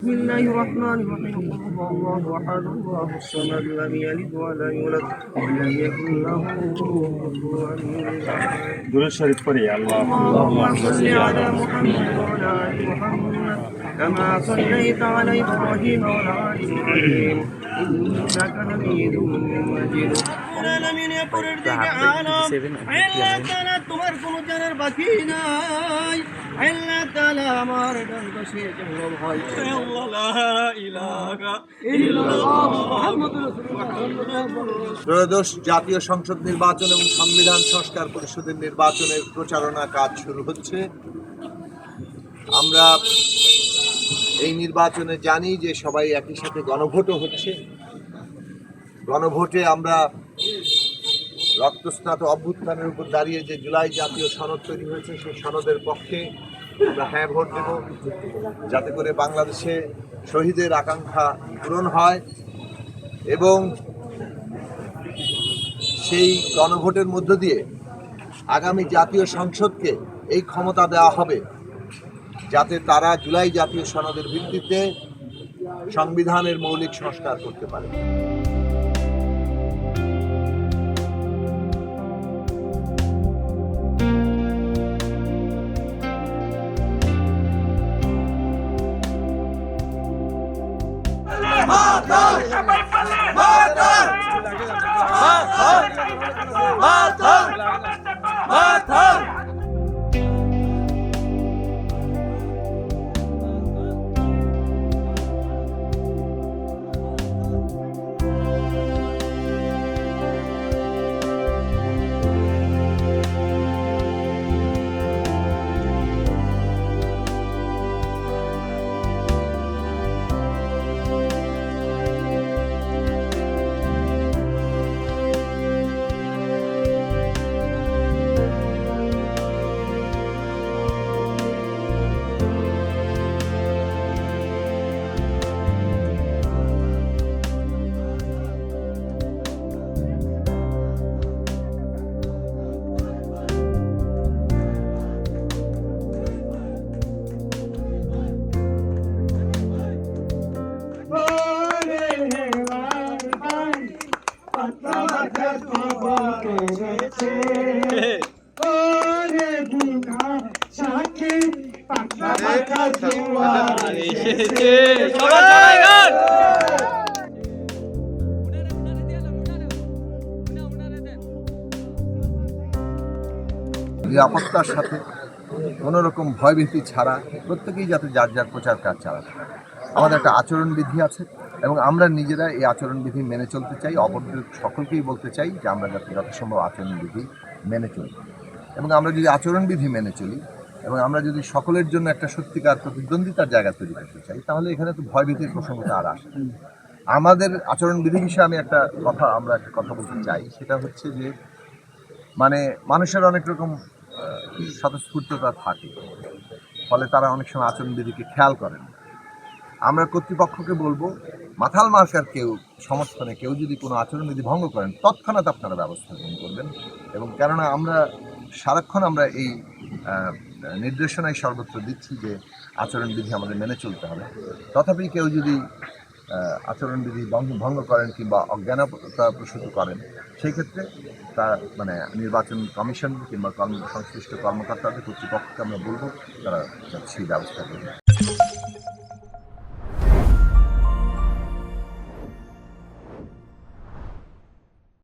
بسم الله الرحمن الرحيم قل هو الله احد الله الصمد لم يلد ولم يولد ولم يكن له كفوا احد درود شريف পড়ি اللهم صل على محمد وعلى ال محمد كما صليت على ابراهيم وعلى ال ابراهيم انك حميد مجيد العالمين পরের দিকে আলম আল্লাহ তাআলা তোমার কোন জানার বাকি নাই আল্লাহ তাআলা আমার ডান পাশে জন্ম হয় আল্লাহ লা ইলাহা ইল্লাল্লাহ মুহাম্মাদুর রাসূলুল্লাহ। ত্রয়োদশ জাতীয় সংসদ নির্বাচন এবং সংবিধান সংস্কার পরিষদের নির্বাচনের প্রচারণা কাজ শুরু হচ্ছে। আমরা এই নির্বাচনে জানি যে সবাই একই সাথে গণভোটও হচ্ছে। গণভোটে আমরা রক্তস্নাত অভ্যুত্থানের উপর দাঁড়িয়ে যে জুলাই জাতীয় সনদ তৈরি হয়েছে সেই সনদের পক্ষে আমরা হ্যাঁ ভোট দেব, যাতে করে বাংলাদেশে শহীদের আকাঙ্ক্ষা পূরণ হয় এবং সেই গণভোটের মধ্য দিয়ে আগামী জাতীয় সংসদকে এই ক্ষমতা দেওয়া হবে যাতে তারা জুলাই জাতীয় সনদের ভিত্তিতে সংবিধানের মৌলিক সংস্কার করতে পারে। নিরাপত্তার সাথে কোনো রকম ভয়ভীতি ছাড়া প্রত্যেকেই যাতে যার যার প্রচার কাজ চালাতে পারে। আমাদের একটা আচরণবিধি আছে এবং আমরা নিজেরা এই আচরণবিধি মেনে চলতে চাই। অপরদের সকলকেই বলতে চাই যে আমরা যাতে যথাসম্ভব আচরণবিধি মেনে চলি এবং আমরা যদি আচরণবিধি মেনে চলি এবং আমরা যদি সকলের জন্য একটা সত্যিকার প্রতিদ্বন্দ্বিতার জায়গা তৈরি করতে চাই তাহলে এখানে তো ভয়ভীতির প্রসঙ্গটা আর আসে। আমাদের আচরণবিধি বিষয়ে আমরা একটা কথা বলতে চাই, সেটা হচ্ছে যে মানে মানুষের অনেক রকম স্বতঃস্ফূর্ততা থাকে, ফলে তারা অনেক সময় আচরণবিধিকে খেয়াল করেন। আমরা কর্তৃপক্ষকে বলবো মাথাল মার্কার কেউ সমর্থনে কেউ যদি কোনো আচরণবিধি ভঙ্গ করেন তৎক্ষণাৎ আপনারা ব্যবস্থা গ্রহণ করবেন। এবং কেননা আমরা সারাক্ষণ আমরা এই নির্দেশনায় সর্বত্র দিচ্ছি যে আচরণবিধি আমাদের মেনে চলতে হবে। তথাপি কেউ যদি আচরণবিধি ভঙ্গ করেন কিংবা অজ্ঞানতা প্রসূত করেন সেই ক্ষেত্রে তার নির্বাচন কমিশন কিংবা সংশ্লিষ্ট কর্মকর্তাদের কর্তৃপক্ষকে আমরা বলবো তারা সেই ব্যবস্থা করবে।